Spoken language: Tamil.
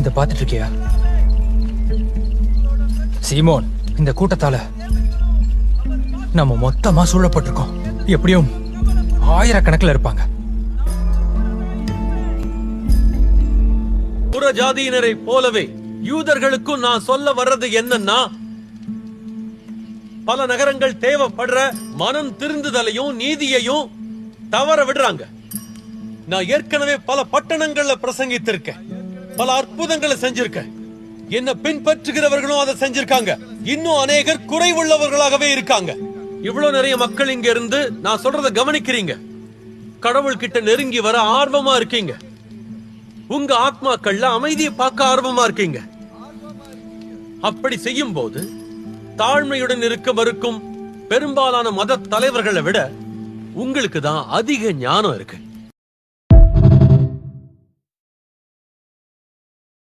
இத பாத்துட்டு இருக்கியா சீமோன்? இந்த கூட்டத்தால நம்ம மொத்தமா சூழப்பட்டிருக்கோம். எப்படியும் ஆயிரக்கணக்கில் இருப்பாங்க. புற ஜாதியினரை போலவே யூதர்களுக்கும் நான் சொல்ல வர்றது என்னன்னா, பல நகரங்கள் தேவைப்படுற மனம் திருந்துதலையும் நீதியையும் தவற விடுறாங்க. நான் ஏற்கனவே பல பட்டணங்கள்ல பிரசங்கித்திருக்கேன், பல அற்புதங்களை செஞ்சிருக்கேன். என்ன பின்பற்றுகிறவர்களும் அதை செஞ்சிருக்காங்க. இன்னும் அநேகர் குறைவுள்ளவர்களாகவே இருக்காங்க. இவ்வளவு நிறைய மக்கள் இங்க இருந்து நான் சொல்றத கவனிக்கிறீங்க. கடவுள் கிட்ட நெருங்கி வர ஆர்வமா இருக்கீங்க. உங்க ஆத்மாக்கள்ல அமைதியை பார்க்க ஆர்வமா இருக்கீங்க. அப்படி செய்யும் போது தாழ்மையுடன் இருக்க மறுக்கும் பெரும்பாலான மத தலைவர்களை விட உங்களுக்கு தான் அதிக ஞானம் இருக்கு.